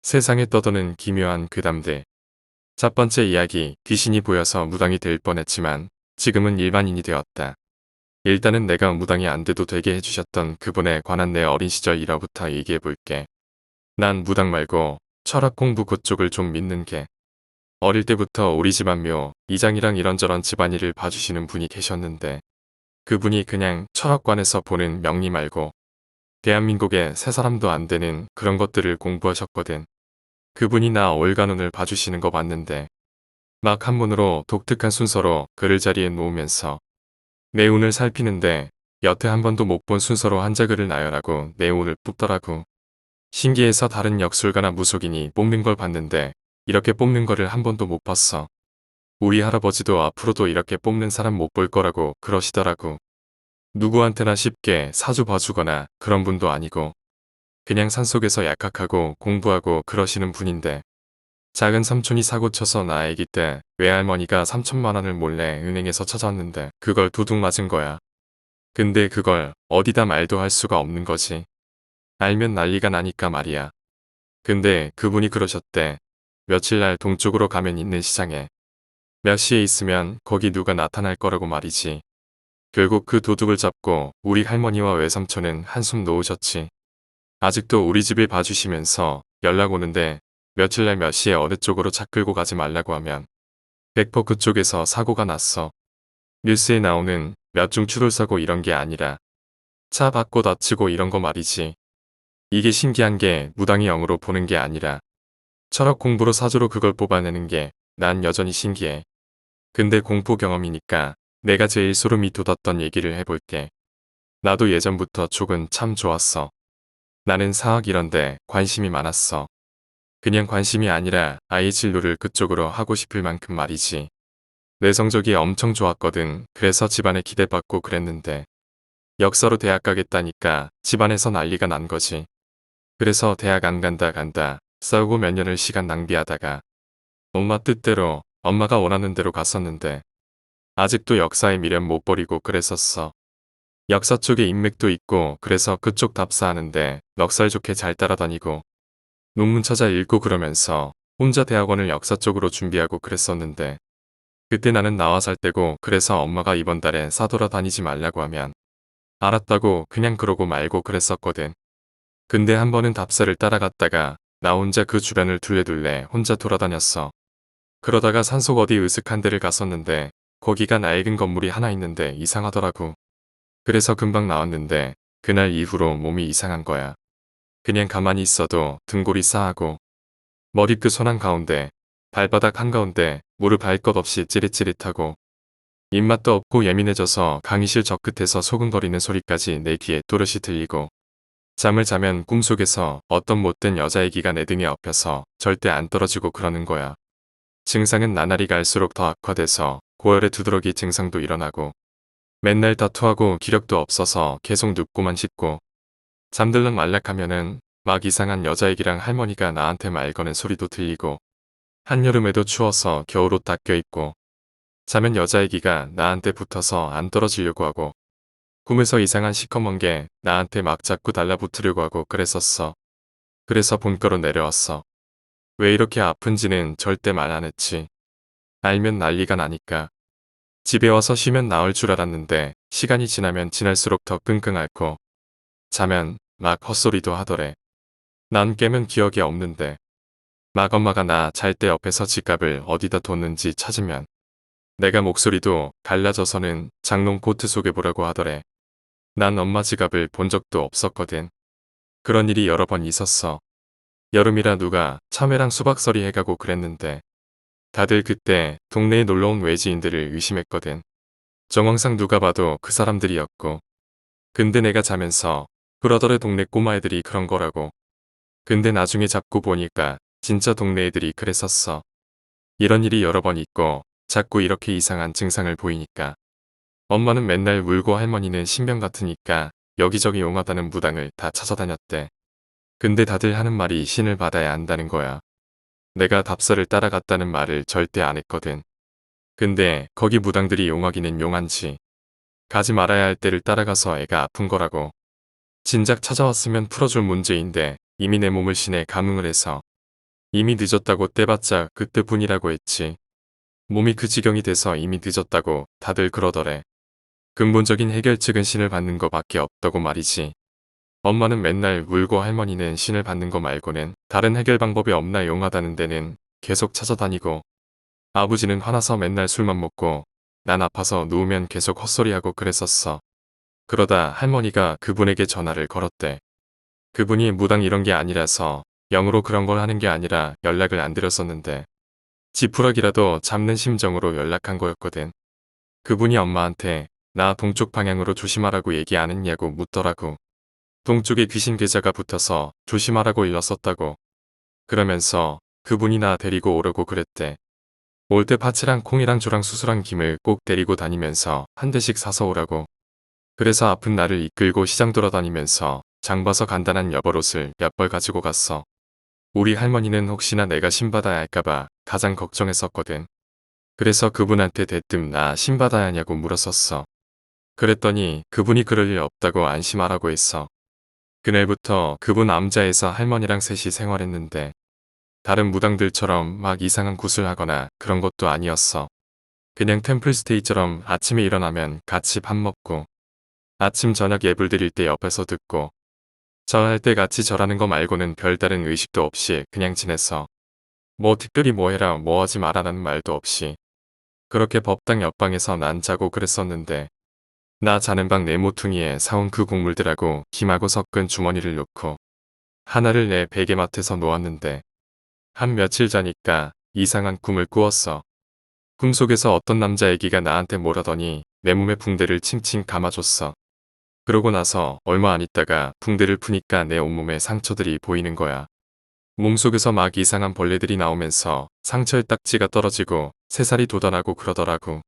세상에 떠도는 기묘한 괴담들. 첫 번째 이야기, 귀신이 보여서 무당이 될 뻔했지만 지금은 일반인이 되었다. 일단은 내가 무당이 안 돼도 되게 해주셨던 그분에 관한 내 어린 시절 일화부터 얘기해볼게. 난 무당 말고 철학 공부 그쪽을 좀 믿는 게. 어릴 때부터 우리 집안 묘, 이장이랑 이런저런 집안일을 봐주시는 분이 계셨는데 그분이 그냥 철학관에서 보는 명리 말고 대한민국에 세 사람도 안 되는 그런 것들을 공부하셨거든. 그분이 나 월간운을 봐주시는 거 봤는데 막 한문으로 독특한 순서로 글을 자리에 놓으면서 내 운을 살피는데 여태 한 번도 못 본 순서로 한자글을 나열하고 내 운을 뽑더라고. 신기해서 다른 역술가나 무속인이 뽑는 걸 봤는데 이렇게 뽑는 거를 한 번도 못 봤어. 우리 할아버지도 앞으로도 이렇게 뽑는 사람 못 볼 거라고 그러시더라고. 누구한테나 쉽게 사주 봐주거나 그런 분도 아니고 그냥 산속에서 약학하고 공부하고 그러시는 분인데 작은 삼촌이 사고 쳐서 나 아기 때 외할머니가 3천만 원을 몰래 은행에서 찾았는데 그걸 도둑 맞은 거야. 근데 그걸 어디다 말도 할 수가 없는 거지. 알면 난리가 나니까 말이야. 근데 그분이 그러셨대. 며칠 날 동쪽으로 가면 있는 시장에 몇 시에 있으면 거기 누가 나타날 거라고 말이지. 결국 그 도둑을 잡고 우리 할머니와 외삼촌은 한숨 놓으셨지. 아직도 우리 집을 봐주시면서 연락 오는데 며칠 날 몇 시에 어느 쪽으로 차 끌고 가지 말라고 하면 100% 그쪽에서 사고가 났어. 뉴스에 나오는 몇 중 추돌사고 이런 게 아니라 차 받고 다치고 이런 거 말이지. 이게 신기한 게 무당이 영으로 보는 게 아니라 철학 공부로 사주로 그걸 뽑아내는 게 난 여전히 신기해. 근데 공포 경험이니까 내가 제일 소름이 돋았던 얘기를 해볼게. 나도 예전부터 촉은 참 좋았어. 나는 사학 이런데 관심이 많았어. 그냥 관심이 아니라 아예 진로를 그쪽으로 하고 싶을 만큼 말이지. 내 성적이 엄청 좋았거든. 그래서 집안에 기대받고 그랬는데 역사로 대학 가겠다니까 집안에서 난리가 난 거지. 그래서 대학 안 간다 싸우고 몇 년을 시간 낭비하다가 엄마 뜻대로 엄마가 원하는 대로 갔었는데 아직도 역사의 미련 못 버리고 그랬었어. 역사 쪽에 인맥도 있고 그래서 그쪽 답사하는데 넉살 좋게 잘 따라다니고 논문 찾아 읽고 그러면서 혼자 대학원을 역사 쪽으로 준비하고 그랬었는데 그때 나는 나와 살 때고 그래서 엄마가 이번 달에 사돌아 다니지 말라고 하면 알았다고 그냥 그러고 말고 그랬었거든. 근데 한 번은 답사를 따라갔다가 나 혼자 그 주변을 둘레둘레 혼자 돌아다녔어. 그러다가 산속 어디 으슥한 데를 갔었는데 거기가 낡은 건물이 하나 있는데 이상하더라고. 그래서 금방 나왔는데 그날 이후로 몸이 이상한 거야. 그냥 가만히 있어도 등골이 싸하고 머리끝 손 한가운데 발바닥 한가운데 무릎 할 것 없이 찌릿찌릿하고 입맛도 없고 예민해져서 강의실 저 끝에서 소근거리는 소리까지 내 귀에 또렷이 들리고 잠을 자면 꿈속에서 어떤 못된 여자애기가 내 등에 엎여서 절대 안 떨어지고 그러는 거야. 증상은 나날이 갈수록 더 악화돼서 고열의 두드러기 증상도 일어나고 맨날 다투하고 기력도 없어서 계속 눕고만 싶고 잠들락 말락하면은 막 이상한 여자애기랑 할머니가 나한테 말 거는 소리도 들리고 한여름에도 추워서 겨울옷 다 껴입고 자면 여자애기가 나한테 붙어서 안 떨어지려고 하고 꿈에서 이상한 시커먼 게 나한테 막 자꾸 달라붙으려고 하고 그랬었어. 그래서 본가로 내려왔어. 왜 이렇게 아픈지는 절대 말 안 했지. 알면 난리가 나니까. 집에 와서 쉬면 나을 줄 알았는데 시간이 지나면 지날수록 더 끙끙 앓고 자면 막 헛소리도 하더래. 난 깨면 기억이 없는데 막 엄마가 나 잘 때 옆에서 지갑을 어디다 뒀는지 찾으면 내가 목소리도 갈라져서는 장롱 코트 속에 보라고 하더래. 난 엄마 지갑을 본 적도 없었거든. 그런 일이 여러 번 있었어. 여름이라 누가 참외랑 수박서리 해가고 그랬는데 다들 그때 동네에 놀러온 외지인들을 의심했거든. 정황상 누가 봐도 그 사람들이었고 근데 내가 자면서 그러더래 동네 꼬마애들이 그런 거라고. 근데 나중에 잡고 보니까 진짜 동네 애들이 그랬었어. 이런 일이 여러 번 있고 자꾸 이렇게 이상한 증상을 보이니까 엄마는 맨날 울고 할머니는 신병 같으니까 여기저기 용하다는 무당을 다 찾아다녔대. 근데 다들 하는 말이 신을 받아야 한다는 거야. 내가 답사를 따라갔다는 말을 절대 안 했거든. 근데 거기 무당들이 용하기는 용한지 가지 말아야 할 때를 따라가서 애가 아픈 거라고. 진작 찾아왔으면 풀어줄 문제인데 이미 내 몸을 신에 감응을 해서 이미 늦었다고 떼봤자 그때뿐이라고 했지. 몸이 그 지경이 돼서 이미 늦었다고 다들 그러더래. 근본적인 해결책은 신을 받는 거밖에 없다고 말이지. 엄마는 맨날 울고 할머니는 신을 받는 거 말고는 다른 해결 방법이 없나 용하다는 데는 계속 찾아다니고, 아버지는 화나서 맨날 술만 먹고 난 아파서 누우면 계속 헛소리하고 그랬었어. 그러다 할머니가 그분에게 전화를 걸었대. 그분이 무당 이런 게 아니라서 영으로 그런 걸 하는 게 아니라 연락을 안 드렸었는데 지푸라기라도 잡는 심정으로 연락한 거였거든. 그분이 엄마한테 나 동쪽 방향으로 조심하라고 얘기 안 했냐고 묻더라고. 동쪽에 귀신 계좌가 붙어서 조심하라고 일렀었다고. 그러면서 그분이 나 데리고 오라고 그랬대. 올 때 파츠랑 콩이랑 조랑 수수랑 김을 꼭 데리고 다니면서 한 대씩 사서 오라고. 그래서 아픈 나를 이끌고 시장 돌아다니면서 장 봐서 간단한 여벌옷을 몇 벌 가지고 갔어. 우리 할머니는 혹시나 내가 신받아야 할까봐 가장 걱정했었거든. 그래서 그분한테 대뜸 나 신받아야 하냐고 물었었어. 그랬더니 그분이 그럴 일 없다고 안심하라고 했어. 그날부터 그분 암자에서 할머니랑 셋이 생활했는데 다른 무당들처럼 막 이상한 굿을 하거나 그런 것도 아니었어. 그냥 템플스테이처럼 아침에 일어나면 같이 밥 먹고 아침 저녁 예불 드릴 때 옆에서 듣고 절할 때 같이 절하는 거 말고는 별다른 의식도 없이 그냥 지냈어. 뭐 특별히 뭐 해라 뭐 하지 마라라는 말도 없이. 그렇게 법당 옆방에서 난 자고 그랬었는데 나 자는 방 내 모퉁이에 사온 그 곡물들하고 김하고 섞은 주머니를 놓고 하나를 내 베개맡에서 놓았는데 한 며칠 자니까 이상한 꿈을 꾸었어. 꿈속에서 어떤 남자 애기가 나한테 뭐라더니 내 몸에 붕대를 칭칭 감아줬어. 그러고 나서 얼마 안 있다가 붕대를 푸니까 내 온몸에 상처들이 보이는 거야. 몸속에서 막 이상한 벌레들이 나오면서 상처에 딱지가 떨어지고 새살이 돋아나고 그러더라고.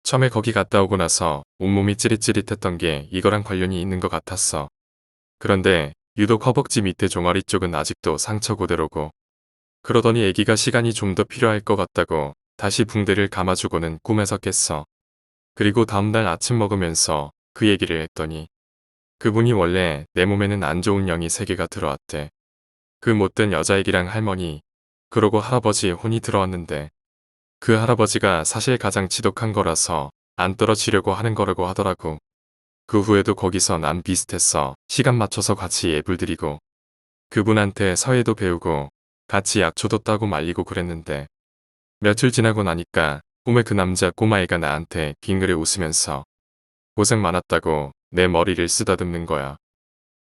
처음에 거기 갔다 오고 나서 온몸이 찌릿찌릿했던 게 이거랑 관련이 있는 것 같았어. 그런데 유독 허벅지 밑에 종아리 쪽은 아직도 상처 그대로고. 그러더니 애기가 시간이 좀 더 필요할 것 같다고 다시 붕대를 감아주고는 꿈에서 깼어. 그리고 다음날 아침 먹으면서 그 얘기를 했더니 그분이 원래 내 몸에는 안 좋은 영이 3개가 들어왔대. 그 못된 여자애기랑 할머니, 그러고 할아버지 혼이 들어왔는데 그 할아버지가 사실 가장 지독한 거라서 안 떨어지려고 하는 거라고 하더라고. 그 후에도 거기서 난 비슷했어. 시간 맞춰서 같이 예불 드리고 그분한테 서예도 배우고 같이 약초도 따고 말리고 그랬는데 며칠 지나고 나니까 꿈에 그 남자 꼬마애가 나한테 빙그레 웃으면서 고생 많았다고 내 머리를 쓰다듬는 거야.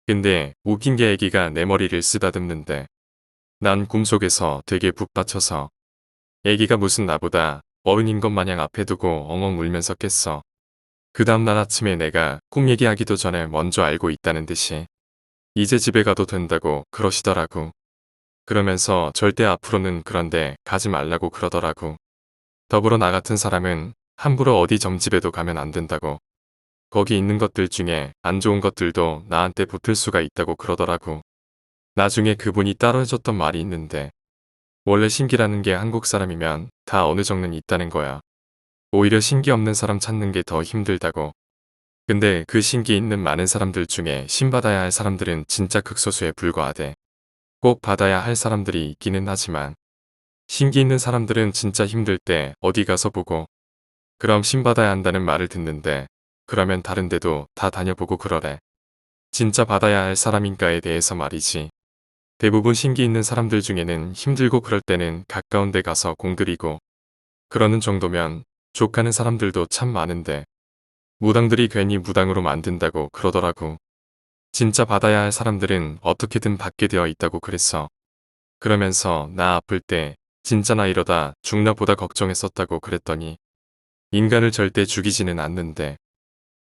근데 웃긴 게 애기가 내 머리를 쓰다듬는데 난 꿈속에서 되게 북받쳐서 애기가 무슨 나보다 어른인 것 마냥 앞에 두고 엉엉 울면서 깼어. 그 다음날 아침에 내가 꿈 얘기하기도 전에 먼저 알고 있다는 듯이 이제 집에 가도 된다고 그러시더라고. 그러면서 절대 앞으로는 그런데 가지 말라고 그러더라고. 더불어 나 같은 사람은 함부로 어디 점집에도 가면 안 된다고. 거기 있는 것들 중에 안 좋은 것들도 나한테 붙을 수가 있다고 그러더라고. 나중에 그분이 따로 해줬던 말이 있는데 원래 신기라는 게 한국 사람이면 다 어느 정도는 있다는 거야. 오히려 신기 없는 사람 찾는 게 더 힘들다고. 근데 그 신기 있는 많은 사람들 중에 신받아야 할 사람들은 진짜 극소수에 불과하대. 꼭 받아야 할 사람들이 있기는 하지만 신기 있는 사람들은 진짜 힘들 때 어디 가서 보고 그럼 신받아야 한다는 말을 듣는데 그러면 다른 데도 다 다녀보고 그러래. 진짜 받아야 할 사람인가에 대해서 말이지. 대부분 신기 있는 사람들 중에는 힘들고 그럴 때는 가까운 데 가서 공들이고 그러는 정도면 족하는 사람들도 참 많은데 무당들이 괜히 무당으로 만든다고 그러더라고. 진짜 받아야 할 사람들은 어떻게든 받게 되어 있다고 그랬어. 그러면서 나 아플 때 진짜 나 이러다 죽나 보다 걱정했었다고 그랬더니 인간을 절대 죽이지는 않는데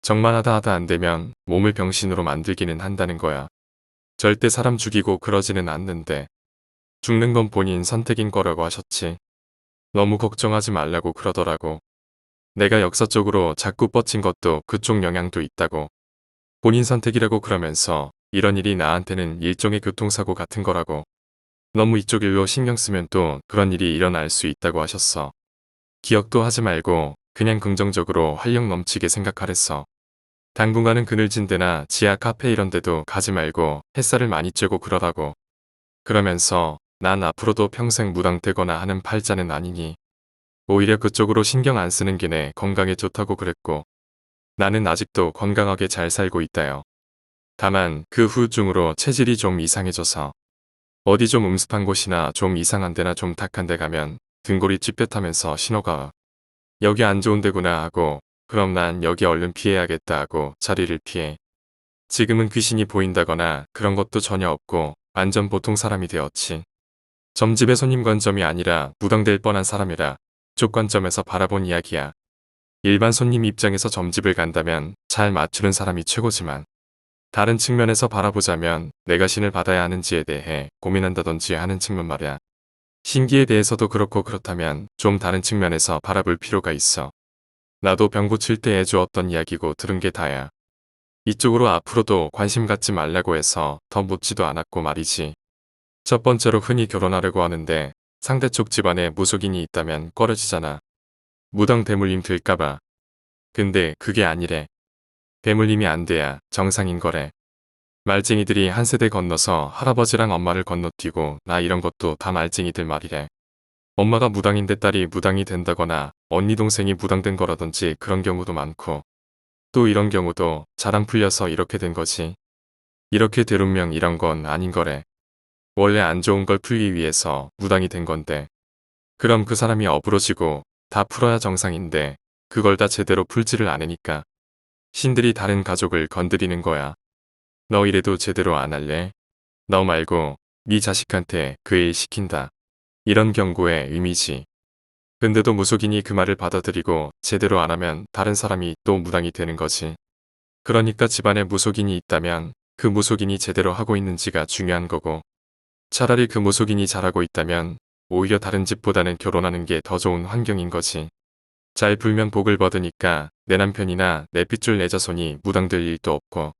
정말 하다 안 되면 몸을 병신으로 만들기는 한다는 거야. 절대 사람 죽이고 그러지는 않는데 죽는 건 본인 선택인 거라고 하셨지. 너무 걱정하지 말라고 그러더라고. 내가 역사적으로 자꾸 뻗친 것도 그쪽 영향도 있다고. 본인 선택이라고 그러면서 이런 일이 나한테는 일종의 교통사고 같은 거라고. 너무 이쪽 일로 신경 쓰면 또 그런 일이 일어날 수 있다고 하셨어. 기억도 하지 말고 그냥 긍정적으로 활력 넘치게 생각하랬어. 당분간은 그늘진 데나 지하 카페 이런 데도 가지 말고 햇살을 많이 쬐고 그러라고. 그러면서 난 앞으로도 평생 무당되거나 하는 팔자는 아니니 오히려 그쪽으로 신경 안 쓰는 게 내 건강에 좋다고 그랬고 나는 아직도 건강하게 잘 살고 있다요. 다만 그 후유증으로 체질이 좀 이상해져서 어디 좀 음습한 곳이나 좀 이상한 데나 좀 탁한 데 가면 등골이 찌뼛하면서 신호가 여기 안 좋은 데구나 하고 그럼 난 여기 얼른 피해야겠다 하고 자리를 피해. 지금은 귀신이 보인다거나 그런 것도 전혀 없고 완전 보통 사람이 되었지. 점집의 손님 관점이 아니라 무당될 뻔한 사람이라 쪽 관점에서 바라본 이야기야. 일반 손님 입장에서 점집을 간다면 잘 맞추는 사람이 최고지만 다른 측면에서 바라보자면 내가 신을 받아야 하는지에 대해 고민한다든지 하는 측면 말이야. 신기에 대해서도 그렇고 그렇다면 좀 다른 측면에서 바라볼 필요가 있어. 나도 병 고칠 때 해주었던 이야기고 들은 게 다야. 이쪽으로 앞으로도 관심 갖지 말라고 해서 더 묻지도 않았고 말이지. 첫 번째로 흔히 결혼하려고 하는데 상대쪽 집안에 무속인이 있다면 꺼려지잖아. 무당 대물림 될까봐. 근데 그게 아니래. 대물림이 안 돼야 정상인 거래. 말쟁이들이 한 세대 건너서 할아버지랑 엄마를 건너뛰고 나 이런 것도 다 말쟁이들 말이래. 엄마가 무당인데 딸이 무당이 된다거나 언니 동생이 무당된 거라든지 그런 경우도 많고 또 이런 경우도 자랑 풀려서 이렇게 된 거지. 이렇게 될 운명 이런 건 아닌 거래. 원래 안 좋은 걸 풀기 위해서 무당이 된 건데 그럼 그 사람이 어부러지고 다 풀어야 정상인데 그걸 다 제대로 풀지를 않으니까 신들이 다른 가족을 건드리는 거야. 너 이래도 제대로 안 할래? 너 말고 네 자식한테 그 일 시킨다. 이런 경고의 의미지. 근데도 무속인이 그 말을 받아들이고 제대로 안 하면 다른 사람이 또 무당이 되는 거지. 그러니까 집안에 무속인이 있다면 그 무속인이 제대로 하고 있는지가 중요한 거고 차라리 그 무속인이 잘하고 있다면 오히려 다른 집보다는 결혼하는 게 더 좋은 환경인 거지. 잘 불면 복을 받으니까 내 남편이나 내 핏줄 내 자손이 무당될 일도 없고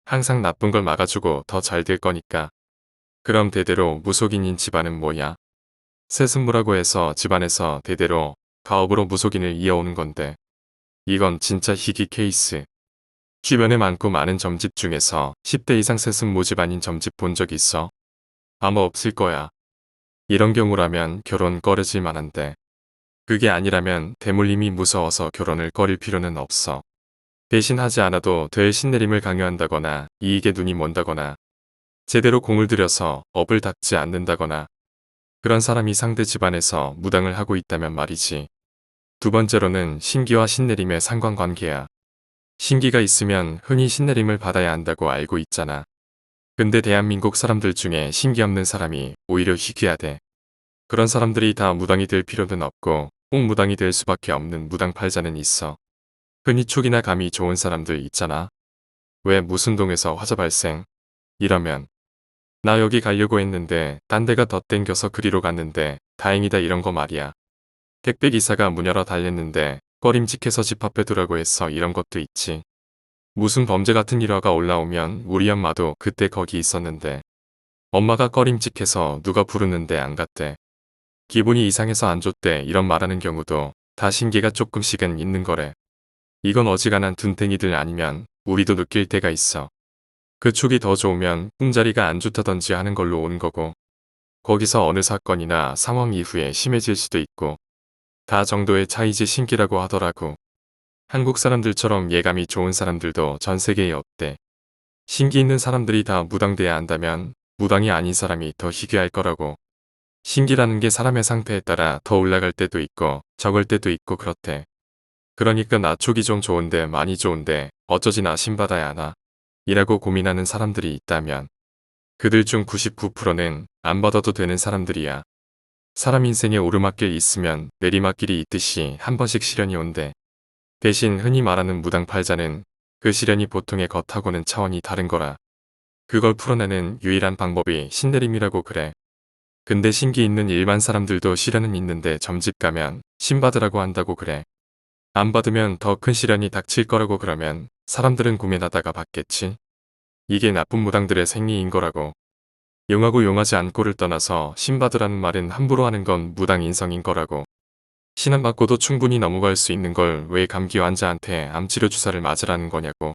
항상 나쁜 걸 막아주고 더 잘 될 거니까. 그럼 대대로 무속인인 집안은 뭐야? 세습무라고 해서 집안에서 대대로 가업으로 무속인을 이어오는 건데 이건 진짜 희귀 케이스. 주변에 많고 많은 점집 중에서 10대 이상 세습무 집안인 점집 본 적 있어? 아마 없을 거야. 이런 경우라면 결혼 꺼려질 만한데 그게 아니라면 대물림이 무서워서 결혼을 꺼릴 필요는 없어. 대신 하지 않아도 될 신내림을 강요한다거나 이익에 눈이 먼다거나 제대로 공을 들여서 업을 닦지 않는다거나 그런 사람이 상대 집안에서 무당을 하고 있다면 말이지. 두 번째로는 신기와 신내림의 상관관계야. 신기가 있으면 흔히 신내림을 받아야 한다고 알고 있잖아. 근데 대한민국 사람들 중에 신기 없는 사람이 오히려 희귀하대. 그런 사람들이 다 무당이 될 필요는 없고 꼭 무당이 될 수밖에 없는 무당팔자는 있어. 흔히 촉이나 감이 좋은 사람들 있잖아. 왜 무슨 동에서 화재 발생? 이러면 나 여기 가려고 했는데 딴 데가 더 땡겨서 그리로 갔는데 다행이다 이런 거 말이야. 택배기사가 문 열어 달랬는데 꺼림칙해서 집 앞에 두라고 해서 이런 것도 있지. 무슨 범죄 같은 일화가 올라오면 우리 엄마도 그때 거기 있었는데 엄마가 꺼림칙해서 누가 부르는데 안 갔대. 기분이 이상해서 안 줬대 이런 말하는 경우도 다 신기가 조금씩은 있는 거래. 이건 어지간한 둔탱이들 아니면 우리도 느낄 때가 있어. 그 촉이 더 좋으면 꿈자리가 안 좋다던지 하는 걸로 오는 거고 거기서 어느 사건이나 상황 이후에 심해질 수도 있고 다 정도의 차이지 신기라고 하더라고. 한국 사람들처럼 예감이 좋은 사람들도 전 세계에 없대. 신기 있는 사람들이 다 무당돼야 한다면 무당이 아닌 사람이 더 희귀할 거라고. 신기라는 게 사람의 상태에 따라 더 올라갈 때도 있고 적을 때도 있고 그렇대. 그러니까 나 촉이 좀 좋은데 많이 좋은데 어쩌지 나 신받아야 하나? 이라고 고민하는 사람들이 있다면 그들 중 99%는 안 받아도 되는 사람들이야. 사람 인생에 오르막길 있으면 내리막길이 있듯이 한 번씩 시련이 온대. 대신 흔히 말하는 무당팔자는 그 시련이 보통의 것하고는 차원이 다른 거라. 그걸 풀어내는 유일한 방법이 신내림이라고 그래. 근데 신기 있는 일반 사람들도 시련은 있는데 점집 가면 신받으라고 한다고 그래. 안 받으면 더 큰 시련이 닥칠 거라고 그러면 사람들은 고민하다가 받겠지. 이게 나쁜 무당들의 생리인 거라고. 용하고 용하지 않고를 떠나서 신받으라는 말은 함부로 하는 건 무당 인성인 거라고. 신 안 받고도 충분히 넘어갈 수 있는 걸 왜 감기 환자한테 암치료 주사를 맞으라는 거냐고.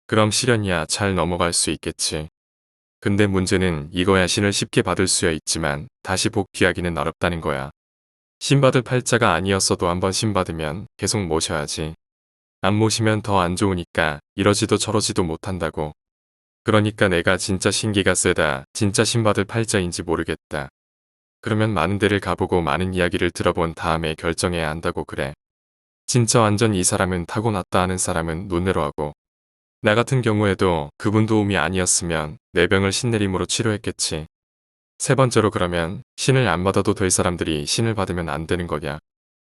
그럼 시련이야 잘 넘어갈 수 있겠지. 근데 문제는 이거야. 신을 쉽게 받을 수야 있지만 다시 복귀하기는 어렵다는 거야. 신받을 팔자가 아니었어도 한번 신받으면 계속 모셔야지. 안 모시면 더 안 좋으니까 이러지도 저러지도 못한다고. 그러니까 내가 진짜 신기가 세다, 진짜 신받을 팔자인지 모르겠다. 그러면 많은 데를 가보고 많은 이야기를 들어본 다음에 결정해야 한다고 그래. 진짜 완전 이 사람은 타고났다 하는 사람은 논외로 하고, 나 같은 경우에도 그분 도움이 아니었으면 내 병을 신내림으로 치료했겠지. 세 번째로, 그러면 신을 안 받아도 될 사람들이 신을 받으면 안 되는 거냐?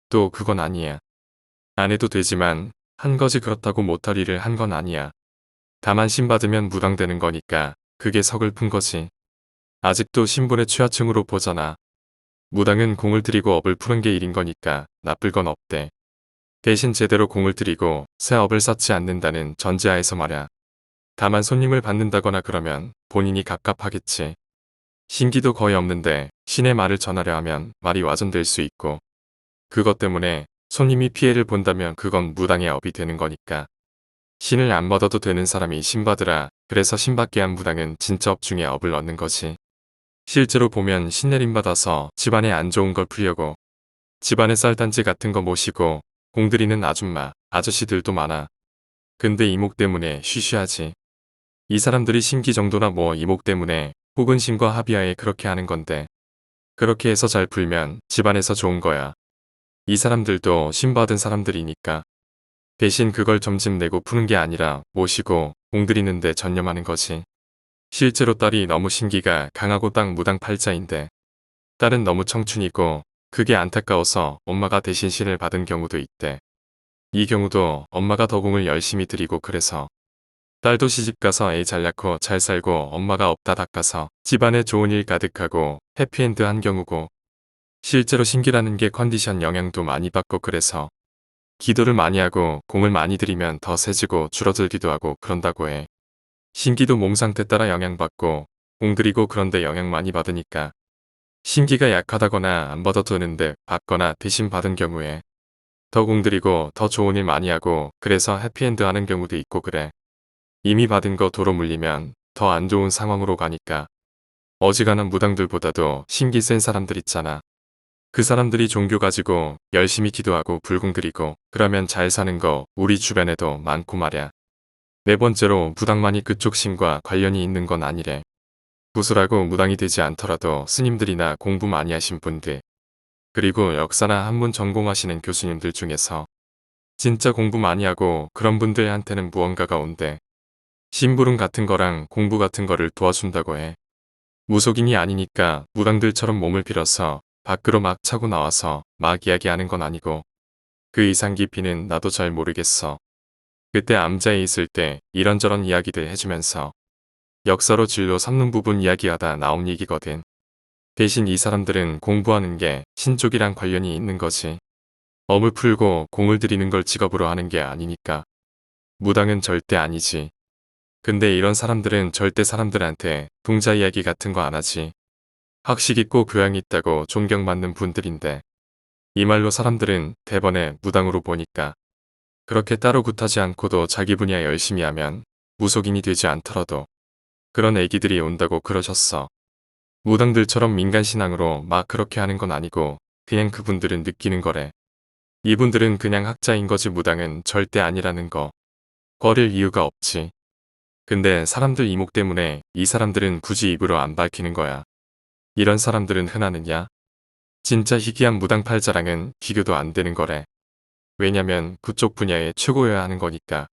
또 그건 아니야. 안 해도 되지만 한 거지 그렇다고 못할 일을 한 건 아니야. 다만 신 받으면 무당되는 거니까 그게 서글픈 거지. 아직도 신분의 취하층으로 보잖아. 무당은 공을 들이고 업을 푸는 게 일인 거니까 나쁠 건 없대. 대신 제대로 공을 들이고 새 업을 쌓지 않는다는 전제하에서 말야. 다만 손님을 받는다거나 그러면 본인이 갑갑하겠지. 신기도 거의 없는데 신의 말을 전하려 하면 말이 와전될 수 있고, 그것 때문에 손님이 피해를 본다면 그건 무당의 업이 되는 거니까. 신을 안 받아도 되는 사람이 신받으라. 그래서 신받게 한 무당은 진짜 업 중에 업을 얻는 거지. 실제로 보면 신내림 받아서 집안에 안 좋은 걸 풀려고 집안에 쌀단지 같은 거 모시고 공들이는 아줌마, 아저씨들도 많아. 근데 이목 때문에 쉬쉬하지. 이 사람들이 신기 정도나 뭐 이목 때문에 혹은 신과 합의하에 그렇게 하는 건데, 그렇게 해서 잘 풀면 집안에서 좋은 거야. 이 사람들도 신받은 사람들이니까. 대신 그걸 점집 내고 푸는 게 아니라 모시고 공들이는데 전념하는 거지. 실제로 딸이 너무 신기가 강하고 딱 무당 팔자인데, 딸은 너무 청춘이고 그게 안타까워서 엄마가 대신 신을 받은 경우도 있대. 이 경우도 엄마가 더 공을 열심히 들이고 그래서 딸도 시집가서 애 잘 낳고 잘 살고 엄마가 업다 닦아서 집안에 좋은 일 가득하고 해피엔드한 경우고, 실제로 신기라는 게 컨디션 영향도 많이 받고 그래서 기도를 많이 하고 공을 많이 들이면 더 세지고 줄어들기도 하고 그런다고 해. 신기도 몸 상태 따라 영향받고 공들이고 그런데 영향 많이 받으니까 신기가 약하다거나 안 받아도 되는데 받거나 대신 받은 경우에 더 공들이고 더 좋은 일 많이 하고 그래서 해피엔드 하는 경우도 있고 그래. 이미 받은 거 도로 물리면 더 안 좋은 상황으로 가니까. 어지간한 무당들보다도 신기 센 사람들 있잖아. 그 사람들이 종교 가지고 열심히 기도하고 불공 들이고 그러면 잘 사는 거 우리 주변에도 많고 말야. 네 번째로, 무당만이 그쪽 신과 관련이 있는 건 아니래. 구슬하고 무당이 되지 않더라도 스님들이나 공부 많이 하신 분들, 그리고 역사나 한문 전공하시는 교수님들 중에서 진짜 공부 많이 하고 그런 분들한테는 무언가가 온대. 심부름 같은 거랑 공부 같은 거를 도와준다고 해. 무속인이 아니니까 무당들처럼 몸을 빌어서 밖으로 막 차고 나와서 막 이야기하는 건 아니고, 그 이상 깊이는 나도 잘 모르겠어. 그때 암자에 있을 때 이런저런 이야기들 해주면서 역사로 진로 삼는 부분 이야기하다 나온 얘기거든. 대신 이 사람들은 공부하는 게 신쪽이랑 관련이 있는 거지. 업을 풀고 공을 들이는 걸 직업으로 하는 게 아니니까. 무당은 절대 아니지. 근데 이런 사람들은 절대 사람들한테 동자 이야기 같은 거 안 하지. 학식 있고 교양 있다고 존경받는 분들인데, 이 말로 사람들은 대번에 무당으로 보니까 그렇게 따로 굿하지 않고도 자기 분야 열심히 하면 무속인이 되지 않더라도 그런 애기들이 온다고 그러셨어. 무당들처럼 민간신앙으로 막 그렇게 하는 건 아니고 그냥 그분들은 느끼는 거래. 이분들은 그냥 학자인 거지 무당은 절대 아니라는 거. 거릴 이유가 없지. 근데 사람들 이목 때문에 이 사람들은 굳이 입으로 안 밝히는 거야. 이런 사람들은 흔하느냐? 진짜 희귀한 무당팔자랑은 비교도 안 되는 거래. 왜냐면 그쪽 분야의 최고여야 하는 거니까.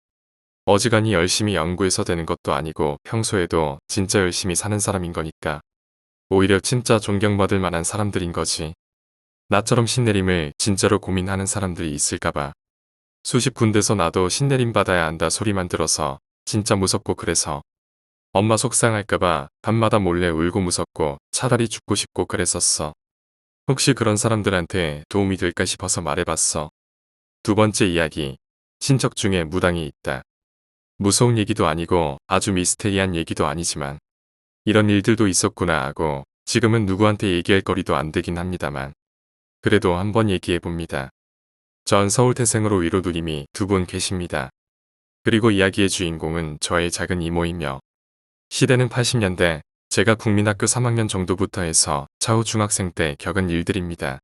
어지간히 열심히 연구해서 되는 것도 아니고 평소에도 진짜 열심히 사는 사람인 거니까. 오히려 진짜 존경받을 만한 사람들인 거지. 나처럼 신내림을 진짜로 고민하는 사람들이 있을까봐. 수십 군데서 나도 신내림 받아야 한다 소리만 들어서 진짜 무섭고 그래서 엄마 속상할까봐 밤마다 몰래 울고 무섭고 차라리 죽고 싶고 그랬었어. 혹시 그런 사람들한테 도움이 될까 싶어서 말해봤어. 두 번째 이야기. 친척 중에 무당이 있다. 무서운 얘기도 아니고 아주 미스테리한 얘기도 아니지만 이런 일들도 있었구나 하고 지금은 누구한테 얘기할 거리도 안 되긴 합니다만 그래도 한번 얘기해봅니다. 전 서울 태생으로 위로 누님이 두 분 계십니다. 그리고 이야기의 주인공은 저의 작은 이모이며 시대는 80년대, 제가 국민학교 3학년 정도부터 해서 차후 중학생 때 겪은 일들입니다.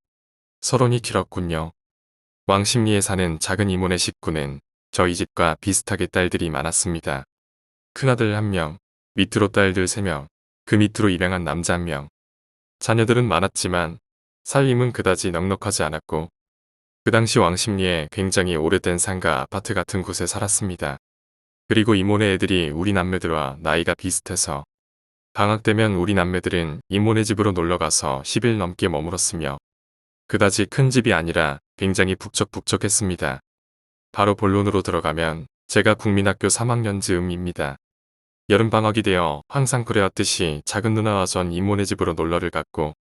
서론이 길었군요. 왕십리에 사는 작은 이모네 식구는 저희 집과 비슷하게 딸들이 많았습니다. 큰아들 1명, 밑으로 딸들 3명, 그 밑으로 입양한 남자 1명. 자녀들은 많았지만 살림은 그다지 넉넉하지 않았고 그 당시 왕십리에 굉장히 오래된 상가 아파트 같은 곳에 살았습니다. 그리고 이모네 애들이 우리 남매들과 나이가 비슷해서 방학 되면 우리 남매들은 이모네 집으로 놀러가서 10일 넘게 머물었으며 그다지 큰 집이 아니라 굉장히 북적북적했습니다. 바로 본론으로 들어가면 제가 국민학교 3학년 즈음입니다. 여름방학이 되어 항상 그래왔듯이 작은 누나와 전 이모네 집으로 놀러를 갔고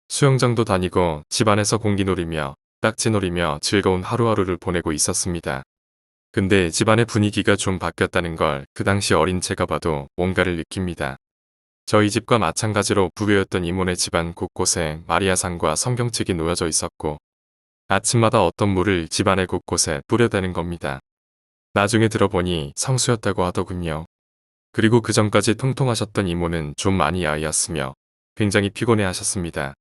수영장도 다니고 집안에서 공기놀이며 딱지놀이며 즐거운 하루하루를 보내고 있었습니다. 근데 집안의 분위기가 좀 바뀌었다는 걸 그 당시 어린 제가 봐도 뭔가를 느낍니다. 저희 집과 마찬가지로 부교였던 이모네 집안 곳곳에 마리아상과 성경책이 놓여져 있었고 아침마다 어떤 물을 집안의 곳곳에 뿌려대는 겁니다. 나중에 들어보니 성수였다고 하더군요. 그리고 그 전까지 통통하셨던 이모는 좀 많이 야위었으며 굉장히 피곤해 하셨습니다.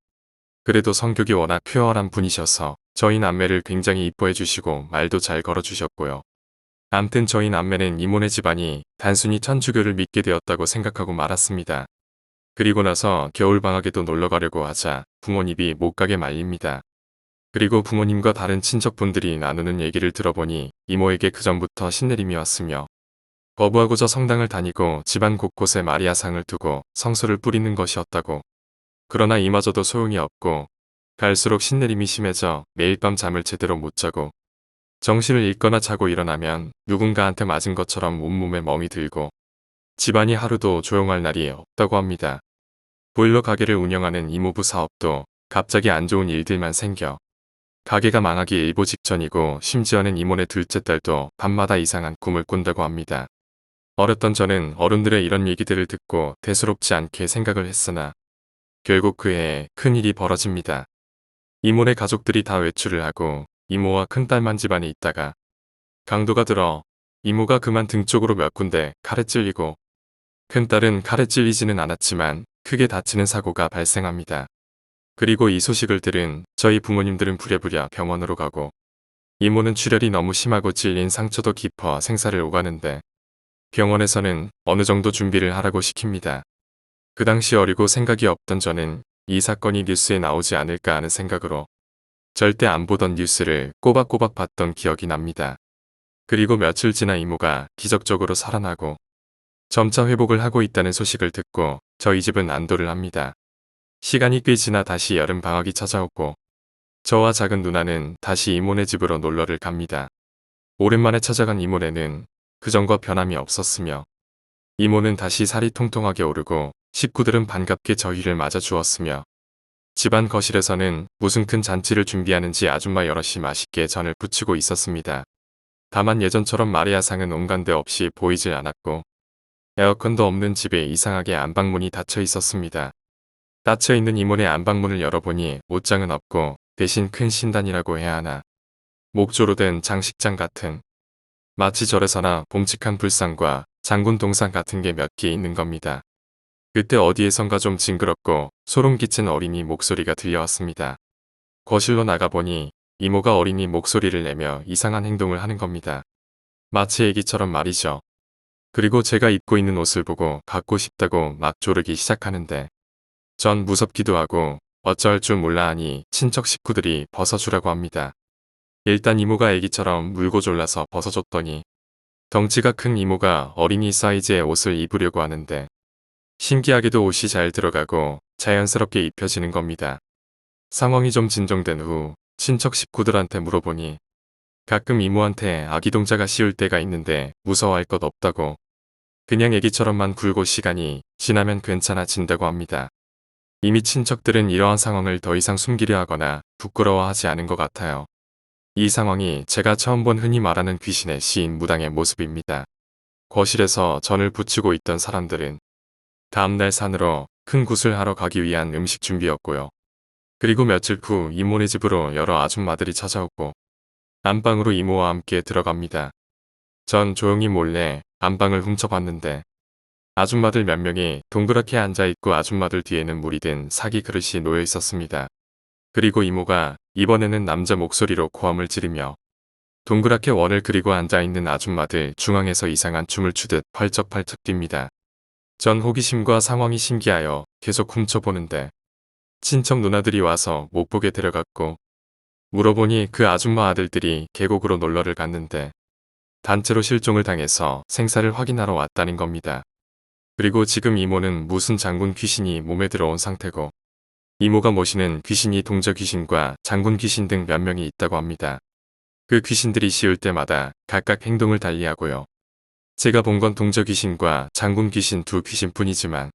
그래도 성격이 워낙 쾌활한 분이셔서 저희 남매를 굉장히 이뻐해 주시고 말도 잘 걸어 주셨고요. 암튼 저희 남매는 이모네 집안이 단순히 천주교를 믿게 되었다고 생각하고 말았습니다. 그리고 나서 겨울방학에도 놀러가려고 하자 부모님이 못 가게 말립니다. 그리고 부모님과 다른 친척분들이 나누는 얘기를 들어보니 이모에게 그전부터 신내림이 왔으며 거부하고자 성당을 다니고 집안 곳곳에 마리아상을 두고 성수를 뿌리는 것이었다고. 그러나 이마저도 소용이 없고 갈수록 신내림이 심해져 매일 밤 잠을 제대로 못 자고 정신을 잃거나 자고 일어나면 누군가한테 맞은 것처럼 온몸에 멍이 들고 집안이 하루도 조용할 날이 없다고 합니다. 보일러 가게를 운영하는 이모부 사업도 갑자기 안 좋은 일들만 생겨 가게가 망하기 일보 직전이고 심지어는 이모네 둘째 딸도 밤마다 이상한 꿈을 꾼다고 합니다. 어렸던 저는 어른들의 이런 얘기들을 듣고 대수롭지 않게 생각을 했으나 결국 그 해에 큰일이 벌어집니다. 이모네 가족들이 다 외출을 하고 이모와 큰딸만 집안에 있다가 강도가 들어 이모가 그만 등 쪽으로 몇 군데 칼에 찔리고 큰딸은 칼에 찔리지는 않았지만 크게 다치는 사고가 발생합니다. 그리고 이 소식을 들은 저희 부모님들은 부랴부랴 병원으로 가고 이모는 출혈이 너무 심하고 찔린 상처도 깊어 생사를 오가는데 병원에서는 어느 정도 준비를 하라고 시킵니다. 그 당시 어리고 생각이 없던 저는 이 사건이 뉴스에 나오지 않을까 하는 생각으로 절대 안 보던 뉴스를 꼬박꼬박 봤던 기억이 납니다. 그리고 며칠 지나 이모가 기적적으로 살아나고 점차 회복을 하고 있다는 소식을 듣고 저희 집은 안도를 합니다. 시간이 꽤 지나 다시 여름 방학이 찾아오고 저와 작은 누나는 다시 이모네 집으로 놀러를 갑니다. 오랜만에 찾아간 이모네는 그전과 변함이 없었으며 이모는 다시 살이 통통하게 오르고 식구들은 반갑게 저희를 맞아 주었으며 집안 거실에서는 무슨 큰 잔치를 준비하는지 아줌마 여럿이 맛있게 전을 부치고 있었습니다. 다만 예전처럼 마리아상은 온간데 없이 보이질 않았고 에어컨도 없는 집에 이상하게 안방문이 닫혀 있었습니다. 닫혀 있는 이모네 안방문을 열어보니 옷장은 없고 대신 큰 신단이라고 해야 하나 목조로 된 장식장 같은 마치 절에서나 봄직한 불상과 장군 동상 같은 게 몇 개 있는 겁니다. 그때 어디에선가 좀 징그럽고 소름 끼친 어린이 목소리가 들려왔습니다. 거실로 나가보니 이모가 어린이 목소리를 내며 이상한 행동을 하는 겁니다. 마치 애기처럼 말이죠. 그리고 제가 입고 있는 옷을 보고 갖고 싶다고 막 조르기 시작하는데 전 무섭기도 하고 어쩔 줄 몰라 하니 친척 식구들이 벗어주라고 합니다. 일단 이모가 애기처럼 물고 졸라서 벗어줬더니 덩치가 큰 이모가 어린이 사이즈의 옷을 입으려고 하는데 신기하게도 옷이 잘 들어가고 자연스럽게 입혀지는 겁니다. 상황이 좀 진정된 후 친척 식구들한테 물어보니 가끔 이모한테 아기 동자가 씌울 때가 있는데 무서워할 것 없다고 그냥 애기처럼만 굴고 시간이 지나면 괜찮아진다고 합니다. 이미 친척들은 이러한 상황을 더 이상 숨기려 하거나 부끄러워하지 않은 것 같아요. 이 상황이 제가 처음 본 흔히 말하는 귀신의 시인 무당의 모습입니다. 거실에서 전을 부치고 있던 사람들은 다음날 산으로 큰 굿을 하러 가기 위한 음식 준비였고요. 그리고 며칠 후 이모네 집으로 여러 아줌마들이 찾아오고 안방으로 이모와 함께 들어갑니다. 전 조용히 몰래 안방을 훔쳐봤는데 아줌마들 몇 명이 동그랗게 앉아있고 아줌마들 뒤에는 물이 든 사기 그릇이 놓여 있었습니다. 그리고 이모가 이번에는 남자 목소리로 고함을 지르며 동그랗게 원을 그리고 앉아있는 아줌마들 중앙에서 이상한 춤을 추듯 펄쩍펄쩍 뜁니다. 전 호기심과 상황이 신기하여 계속 훔쳐보는데 친척 누나들이 와서 못 보게 데려갔고 물어보니 그 아줌마 아들들이 계곡으로 놀러를 갔는데 단체로 실종을 당해서 생사를 확인하러 왔다는 겁니다. 그리고 지금 이모는 무슨 장군 귀신이 몸에 들어온 상태고 이모가 모시는 귀신이 동저 귀신과 장군 귀신 등 몇 명이 있다고 합니다. 그 귀신들이 씌울 때마다 각각 행동을 달리하고요. 제가 본 건 동저 귀신과 장군 귀신 두 귀신뿐이지만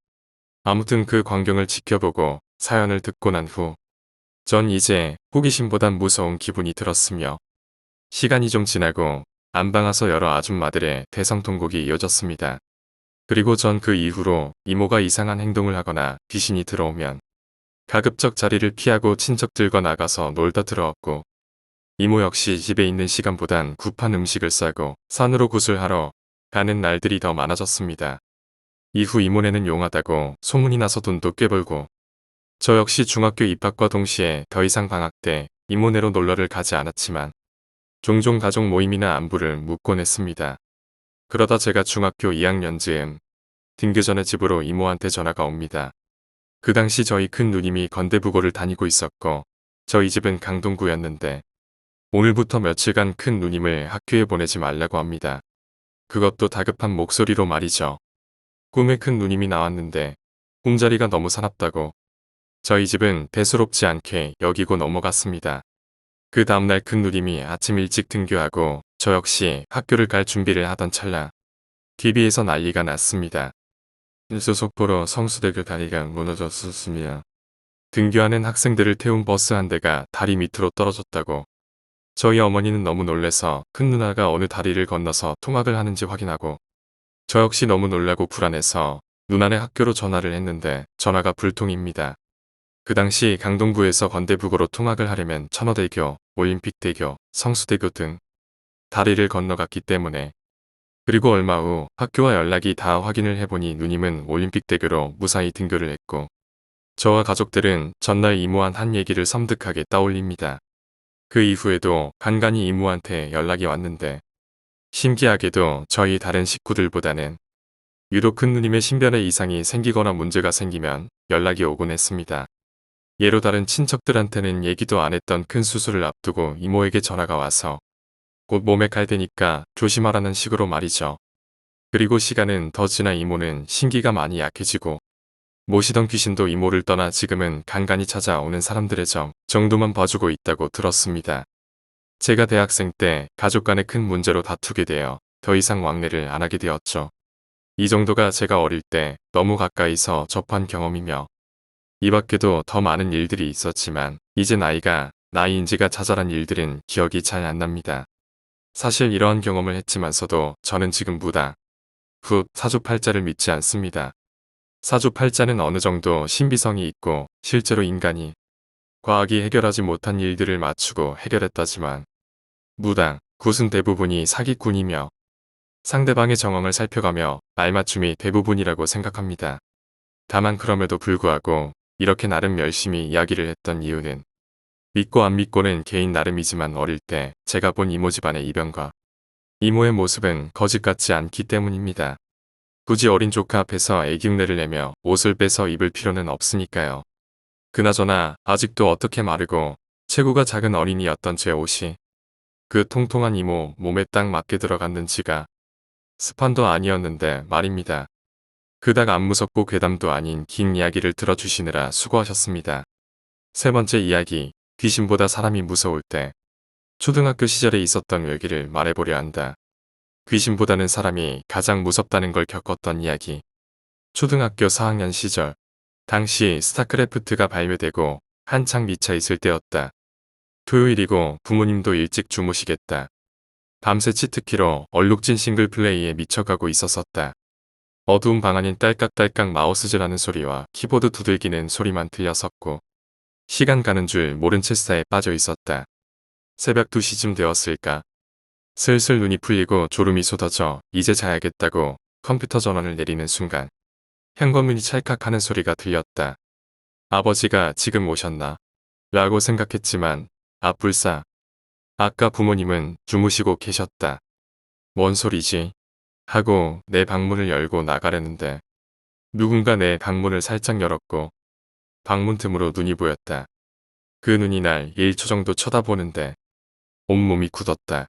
아무튼 그 광경을 지켜보고 사연을 듣고 난 후 전 이제 호기심보단 무서운 기분이 들었으며 시간이 좀 지나고 안방아서 여러 아줌마들의 대성통곡이 이어졌습니다. 그리고 전 그 이후로 이모가 이상한 행동을 하거나 귀신이 들어오면 가급적 자리를 피하고 친척들과 나가서 놀다 들어왔고 이모 역시 집에 있는 시간보단 급한 음식을 싸고 산으로 구슬하러 가는 날들이 더 많아졌습니다. 이후 이모네는 용하다고 소문이 나서 돈도 꽤 벌고 저 역시 중학교 입학과 동시에 더 이상 방학 때 이모네로 놀러를 가지 않았지만 종종 가족 모임이나 안부를 묻곤 했습니다. 그러다 제가 중학교 2학년 즈음 등교 전에 집으로 이모한테 전화가 옵니다. 그 당시 저희 큰 누님이 건대부고를 다니고 있었고 저희 집은 강동구였는데 오늘부터 며칠간 큰 누님을 학교에 보내지 말라고 합니다. 그것도 다급한 목소리로 말이죠. 꿈에 큰 누님이 나왔는데 꿈자리가 너무 사납다고 저희 집은 대수롭지 않게 여기고 넘어갔습니다. 그 다음날 큰 누님이 아침 일찍 등교하고 저 역시 학교를 갈 준비를 하던 찰나 TV에서 난리가 났습니다. 뉴스 속보로 성수대교 다리가 무너졌었으며 등교하는 학생들을 태운 버스 한 대가 다리 밑으로 떨어졌다고. 저희 어머니는 너무 놀래서 큰 누나가 어느 다리를 건너서 통학을 하는지 확인하고 저 역시 너무 놀라고 불안해서 누나네 학교로 전화를 했는데 전화가 불통입니다. 그 당시 강동구에서 건대부고로 통학을 하려면 천호대교, 올림픽대교, 성수대교 등 다리를 건너갔기 때문에 그리고 얼마 후 학교와 연락이 다 확인을 해보니 누님은 올림픽대교로 무사히 등교를 했고 저와 가족들은 전날 이모한 한 얘기를 섬뜩하게 떠올립니다. 그 이후에도 간간히 이모한테 연락이 왔는데 신기하게도 저희 다른 식구들보다는 유독 큰 누님의 신변에 이상이 생기거나 문제가 생기면 연락이 오곤 했습니다. 예로 다른 친척들한테는 얘기도 안 했던 큰 수술을 앞두고 이모에게 전화가 와서 곧 몸에 갈 테니까 조심하라는 식으로 말이죠. 그리고 시간은 더 지나 이모는 신기가 많이 약해지고 모시던 귀신도 이모를 떠나 지금은 간간히 찾아오는 사람들의 정도만 봐주고 있다고 들었습니다. 제가 대학생 때 가족 간의 큰 문제로 다투게 되어 더 이상 왕래를 안 하게 되었죠. 이 정도가 제가 어릴 때 너무 가까이서 접한 경험이며 이 밖에도 더 많은 일들이 있었지만 이제 나이인지가 자잘한 일들은 기억이 잘 안 납니다. 사실 이러한 경험을 했지만서도 저는 지금 사주팔자를 믿지 않습니다. 사주팔자는 어느 정도 신비성이 있고 실제로 인간이 과학이 해결하지 못한 일들을 맞추고 해결했다지만 굿은 대부분이 사기꾼이며 상대방의 정황을 살펴가며 말맞춤이 대부분이라고 생각합니다. 다만 그럼에도 불구하고 이렇게 나름 열심히 이야기를 했던 이유는 믿고 안 믿고는 개인 나름이지만 어릴 때 제가 본 이모 집안의 이변과 이모의 모습은 거짓 같지 않기 때문입니다. 굳이 어린 조카 앞에서 애기흉내를 내며 옷을 빼서 입을 필요는 없으니까요. 그나저나 아직도 어떻게 마르고 체구가 작은 어린이였던 제 옷이 그 통통한 이모 몸에 딱 맞게 들어갔는지가 스판도 아니었는데 말입니다. 그닥 안 무섭고 괴담도 아닌 긴 이야기를 들어주시느라 수고하셨습니다. 세 번째 이야기, 귀신보다 사람이 무서울 때. 초등학교 시절에 있었던 외기를 말해보려 한다. 귀신보다는 사람이 가장 무섭다는 걸 겪었던 이야기. 초등학교 4학년 시절, 당시 스타크래프트가 발매되고 한창 미쳐 있을 때였다. 토요일이고 부모님도 일찍 주무시겠다. 밤새 치트키로 얼룩진 싱글플레이에 미쳐가고 있었었다. 어두운 방 안인 딸깍딸깍 마우스질하는 소리와 키보드 두들기는 소리만 들렸었고 시간 가는 줄 모른 채 스타에 빠져 있었다. 새벽 2시쯤 되었을까. 슬슬 눈이 풀리고 졸음이 쏟아져 이제 자야겠다고 컴퓨터 전원을 내리는 순간 현관문이 찰칵하는 소리가 들렸다. 아버지가 지금 오셨나? 라고 생각했지만 불사. 아까 부모님은 주무시고 계셨다. 뭔 소리지? 하고 내 방문을 열고 나가려는데 누군가 내 방문을 살짝 열었고 방문 틈으로 눈이 보였다. 그 눈이 날 1초 정도 쳐다보는데 온몸이 굳었다.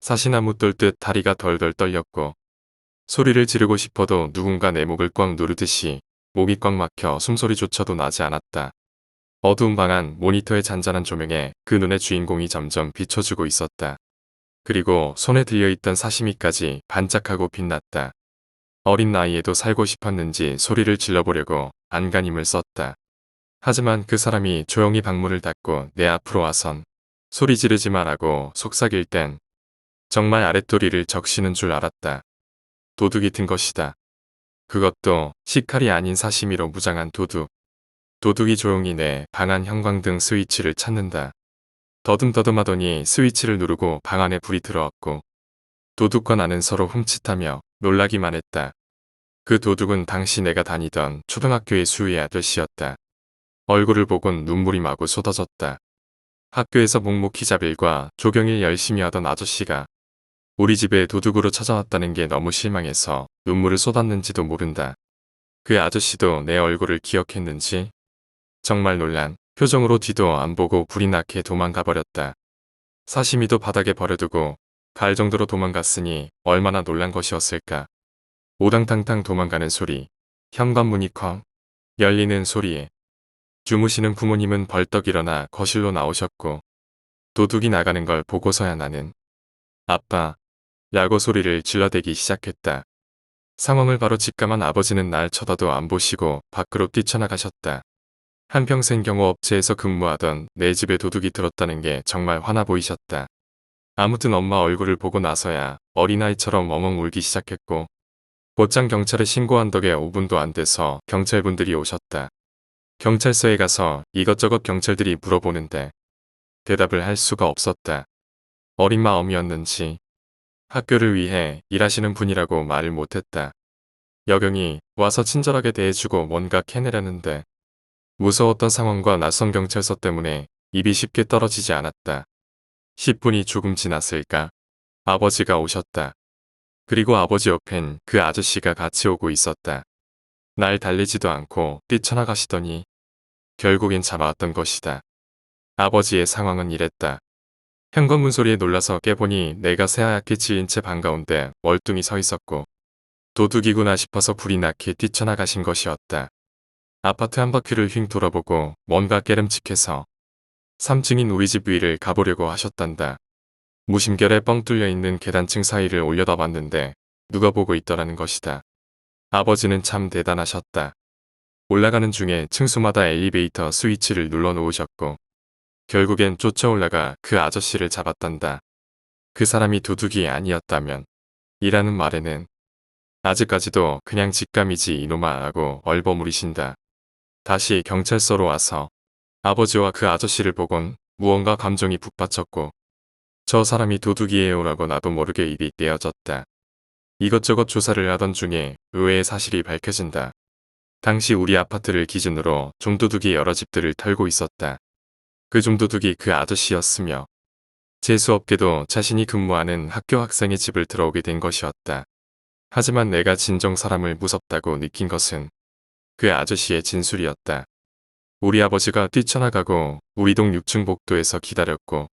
사시나무 뚫듯 다리가 덜덜 떨렸고 소리를 지르고 싶어도 누군가 내 목을 꽉 누르듯이 목이 꽉 막혀 숨소리조차도 나지 않았다. 어두운 방 안 모니터의 잔잔한 조명에 그 눈의 주인공이 점점 비춰지고 있었다. 그리고 손에 들려있던 사시미까지 반짝하고 빛났다. 어린 나이에도 살고 싶었는지 소리를 질러보려고 안간힘을 썼다. 하지만 그 사람이 조용히 방문을 닫고 내 앞으로 와선 소리 지르지 말라고 속삭일 땐 정말 아랫도리를 적시는 줄 알았다. 도둑이 든 것이다. 그것도 식칼이 아닌 사시미로 무장한 도둑. 도둑이 조용히 내 방 안 형광등 스위치를 찾는다. 더듬더듬하더니 스위치를 누르고 방 안에 불이 들어왔고 도둑과 나는 서로 흠칫하며 놀라기만 했다. 그 도둑은 당시 내가 다니던 초등학교의 수의 아저씨였다. 얼굴을 보곤 눈물이 마구 쏟아졌다. 학교에서 묵묵히 자빌과 조경일 열심히 하던 아저씨가 우리 집에 도둑으로 찾아왔다는 게 너무 실망해서 눈물을 쏟았는지도 모른다. 그 아저씨도 내 얼굴을 기억했는지 정말 놀란 표정으로 뒤도 안 보고 불이 나게 도망가 버렸다. 사시미도 바닥에 버려두고 갈 정도로 도망갔으니 얼마나 놀란 것이었을까. 오당탕탕 도망가는 소리, 현관문이 쾅 열리는 소리에 주무시는 부모님은 벌떡 일어나 거실로 나오셨고 도둑이 나가는 걸 보고서야 나는 아빠 라고 소리를 질러대기 시작했다. 상황을 바로 직감한 아버지는 날 쳐다도 안 보시고 밖으로 뛰쳐나가셨다. 한평생 경호업체에서 근무하던 내 집에 도둑이 들었다는 게 정말 화나 보이셨다. 아무튼 엄마 얼굴을 보고 나서야 어린아이처럼 엉엉 울기 시작했고 곧장 경찰에 신고한 덕에 5분도 안 돼서 경찰분들이 오셨다. 경찰서에 가서 이것저것 경찰들이 물어보는데 대답을 할 수가 없었다. 어린 마음이었는지 학교를 위해 일하시는 분이라고 말을 못했다. 여경이 와서 친절하게 대해주고 뭔가 캐내려는데 무서웠던 상황과 낯선 경찰서 때문에 입이 쉽게 떨어지지 않았다. 10분이 조금 지났을까? 아버지가 오셨다. 그리고 아버지 옆엔 그 아저씨가 같이 오고 있었다. 날 달래지도 않고 뛰쳐나가시더니 결국엔 잡아왔던 것이다. 아버지의 상황은 이랬다. 현관문 소리에 놀라서 깨보니 내가 새하얗게 지은 채 방 가운데 멀뚱히 서 있었고 도둑이구나 싶어서 불이 나게 뛰쳐나가신 것이었다. 아파트 한 바퀴를 휙 돌아보고 뭔가 깨름칙해서 3층인 우리 집 위를 가보려고 하셨단다. 무심결에 뻥 뚫려 있는 계단층 사이를 올려다봤는데 누가 보고 있더라는 것이다. 아버지는 참 대단하셨다. 올라가는 중에 층수마다 엘리베이터 스위치를 눌러 놓으셨고 결국엔 쫓아올라가 그 아저씨를 잡았단다. 그 사람이 도둑이 아니었다면 이라는 말에는 아직까지도 그냥 직감이지 이놈아 하고 얼버무리신다. 다시 경찰서로 와서 아버지와 그 아저씨를 보곤 무언가 감정이 북받쳤고 저 사람이 도둑이에요라고 나도 모르게 입이 떼어졌다. 이것저것 조사를 하던 중에 의외의 사실이 밝혀진다. 당시 우리 아파트를 기준으로 좀도둑이 여러 집들을 털고 있었다. 그 좀도둑이 그 아저씨였으며 재수없게도 자신이 근무하는 학교 학생의 집을 들어오게 된 것이었다. 하지만 내가 진정 사람을 무섭다고 느낀 것은 그 아저씨의 진술이었다. 우리 아버지가 뛰쳐나가고 우리 동 6층 복도에서 기다렸고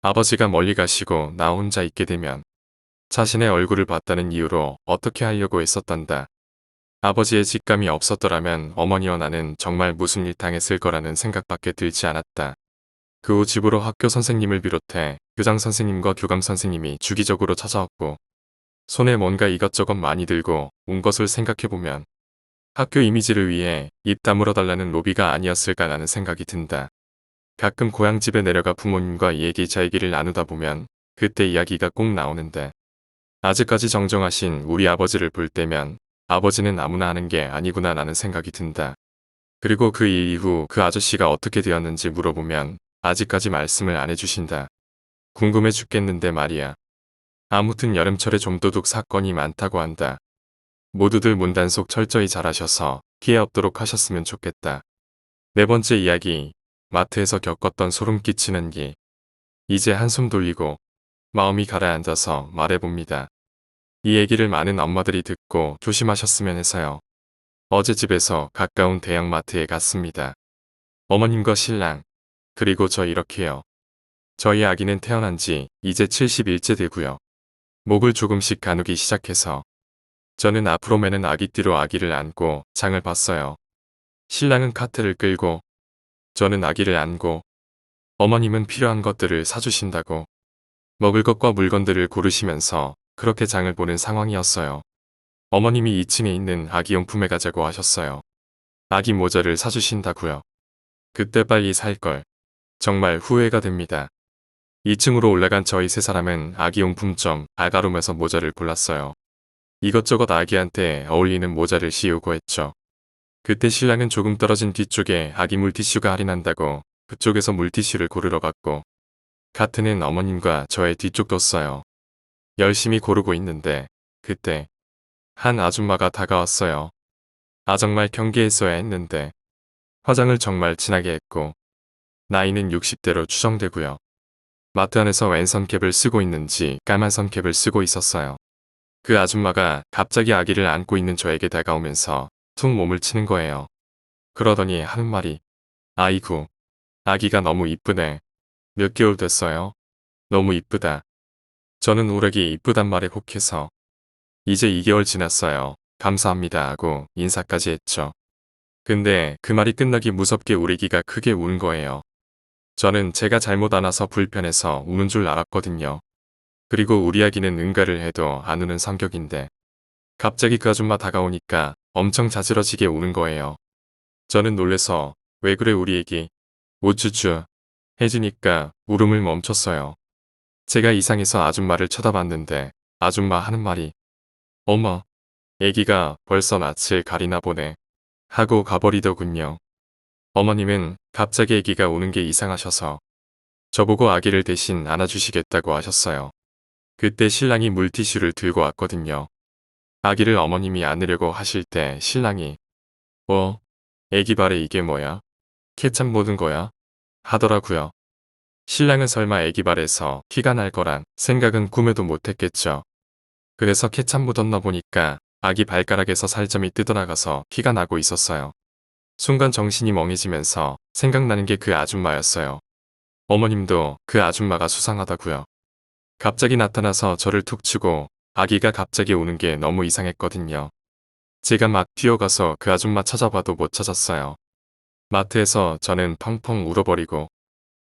아버지가 멀리 가시고 나 혼자 있게 되면 자신의 얼굴을 봤다는 이유로 어떻게 하려고 했었단다. 아버지의 직감이 없었더라면 어머니와 나는 정말 무슨 일 당했을 거라는 생각밖에 들지 않았다. 그 후 집으로 학교 선생님을 비롯해 교장 선생님과 교감 선생님이 주기적으로 찾아왔고 손에 뭔가 이것저것 많이 들고 온 것을 생각해보면 학교 이미지를 위해 입 다물어 달라는 로비가 아니었을까라는 생각이 든다. 가끔 고향집에 내려가 부모님과 얘기를 나누다 보면 그때 이야기가 꼭 나오는데 아직까지 정정하신 우리 아버지를 볼 때면 아버지는 아무나 하는 게 아니구나 라는 생각이 든다. 그리고 그 일 이후 그 아저씨가 어떻게 되었는지 물어보면 아직까지 말씀을 안 해주신다. 궁금해 죽겠는데 말이야. 아무튼 여름철에 좀도둑 사건이 많다고 한다. 모두들 문단속 철저히 잘하셔서 피해 없도록 하셨으면 좋겠다. 네 번째 이야기, 마트에서 겪었던 소름 끼치는 일. 이제 한숨 돌리고 마음이 가라앉아서 말해봅니다. 이 얘기를 많은 엄마들이 듣고 조심하셨으면 해서요. 어제 집에서 가까운 대형마트에 갔습니다. 어머님과 신랑, 그리고 저 이렇게요. 저희 아기는 태어난 지 이제 70일째 되고요. 목을 조금씩 가누기 시작해서 저는 앞으로 매는 아기띠로 아기를 안고 장을 봤어요. 신랑은 카트를 끌고 저는 아기를 안고 어머님은 필요한 것들을 사주신다고 먹을 것과 물건들을 고르시면서 그렇게 장을 보는 상황이었어요. 어머님이 2층에 있는 아기용품에 가자고 하셨어요. 아기 모자를 사주신다고요. 그때 빨리 살 걸. 정말 후회가 됩니다. 2층으로 올라간 저희 세 사람은 아기용품점 알가룸에서 모자를 골랐어요. 이것저것 아기한테 어울리는 모자를 씌우고 했죠. 그때 신랑은 조금 떨어진 뒤쪽에 아기 물티슈가 할인한다고 그쪽에서 물티슈를 고르러 갔고 카트는 어머님과 저의 뒤쪽 뒀어요. 열심히 고르고 있는데 그때 한 아줌마가 다가왔어요. 정말 경계했어야 했는데 화장을 정말 진하게 했고 나이는 60대로 추정되고요. 마트 안에서 웬 선캡을 쓰고 있는지 까만 선캡을 쓰고 있었어요. 그 아줌마가 갑자기 아기를 안고 있는 저에게 다가오면서 툭 몸을 치는 거예요. 그러더니 하는 말이 아이고 아기가 너무 이쁘네. 몇 개월 됐어요? 너무 이쁘다. 저는 우럭이 이쁘단 말에 혹해서 이제 2개월 지났어요. 감사합니다 하고 인사까지 했죠. 근데 그 말이 끝나기 무섭게 우리기가 크게 운 거예요. 저는 제가 잘못 안아서 불편해서 우는 줄 알았거든요. 그리고 우리 아기는 응가를 해도 안 우는 성격인데 갑자기 그 아줌마 다가오니까 엄청 자지러지게 우는 거예요. 저는 놀래서 왜 그래 우리 애기 우쭈쭈 해주니까 울음을 멈췄어요. 제가 이상해서 아줌마를 쳐다봤는데 아줌마 하는 말이 어머 애기가 벌써 낯을 가리나 보네 하고 가버리더군요. 어머님은 갑자기 애기가 우는 게 이상하셔서 저보고 아기를 대신 안아주시겠다고 하셨어요. 그때 신랑이 물티슈를 들고 왔거든요. 아기를 어머님이 안으려고 하실 때 신랑이 애기 발에 이게 뭐야? 케찹 묻은 거야? 하더라고요. 신랑은 설마 애기 발에서 피가 날 거란 생각은 꿈에도 못했겠죠. 그래서 케찹 묻었나 보니까 아기 발가락에서 살점이 뜯어나가서 피가 나고 있었어요. 순간 정신이 멍해지면서 생각나는 게 그 아줌마였어요. 어머님도 그 아줌마가 수상하다고요. 갑자기 나타나서 저를 툭 치고 아기가 갑자기 우는 게 너무 이상했거든요. 제가 막 뛰어가서 그 아줌마 찾아봐도 못 찾았어요. 마트에서 저는 펑펑 울어버리고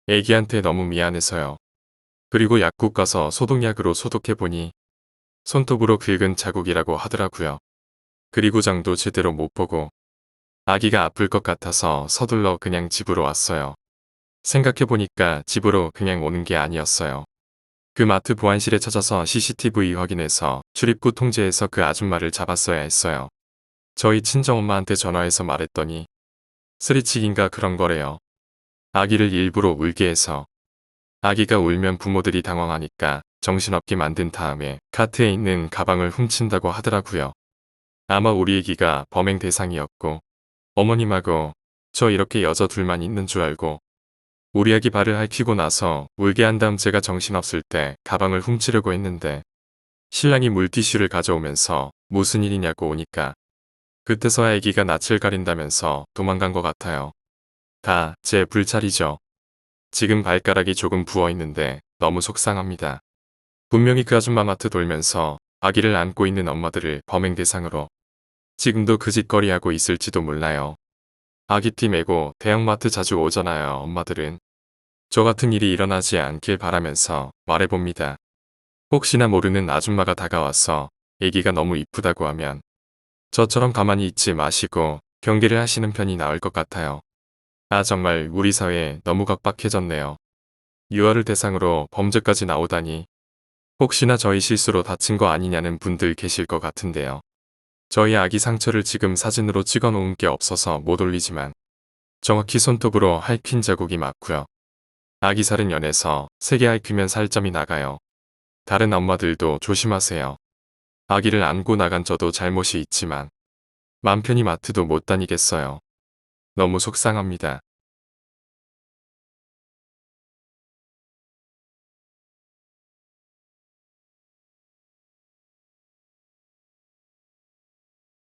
애기한테 너무 미안해서요. 그리고 약국 가서 소독약으로 소독해보니 손톱으로 긁은 자국이라고 하더라고요. 그리고 장도 제대로 못 보고 아기가 아플 것 같아서 서둘러 그냥 집으로 왔어요. 생각해보니까 집으로 그냥 오는 게 아니었어요. 그 마트 보안실에 찾아서 CCTV 확인해서 출입구 통제해서 그 아줌마를 잡았어야 했어요. 저희 친정엄마한테 전화해서 말했더니 스리치기인가 그런 거래요. 아기를 일부러 울게 해서 아기가 울면 부모들이 당황하니까 정신없게 만든 다음에 카트에 있는 가방을 훔친다고 하더라고요. 아마 우리 애기가 범행 대상이었고 어머님하고 저 이렇게 여자 둘만 있는 줄 알고 우리 아기 발을 핥히고 나서 울게 한 다음 제가 정신없을 때 가방을 훔치려고 했는데 신랑이 물티슈를 가져오면서 무슨 일이냐고 오니까 그때서야 아기가 낯을 가린다면서 도망간 것 같아요. 다 제 불찰이죠. 지금 발가락이 조금 부어있는데 너무 속상합니다. 분명히 그 아줌마 마트 돌면서 아기를 안고 있는 엄마들을 범행 대상으로 지금도 그 짓거리 하고 있을지도 몰라요. 아기띠 메고 대형마트 자주 오잖아요, 엄마들은. 저 같은 일이 일어나지 않길 바라면서 말해봅니다. 혹시나 모르는 아줌마가 다가와서 애기가 너무 이쁘다고 하면 저처럼 가만히 있지 마시고 경계를 하시는 편이 나을 것 같아요. 정말 우리 사회 너무 각박해졌네요. 유아를 대상으로 범죄까지 나오다니. 혹시나 저희 실수로 다친 거 아니냐는 분들 계실 것 같은데요. 저희 아기 상처를 지금 사진으로 찍어 놓은 게 없어서 못 올리지만 정확히 손톱으로 핥힌 자국이 맞고요. 아기 살은 연해서 세게 핥히면 살점이 나가요. 다른 엄마들도 조심하세요. 아기를 안고 나간 저도 잘못이 있지만 맘 편히 마트도 못 다니겠어요. 너무 속상합니다.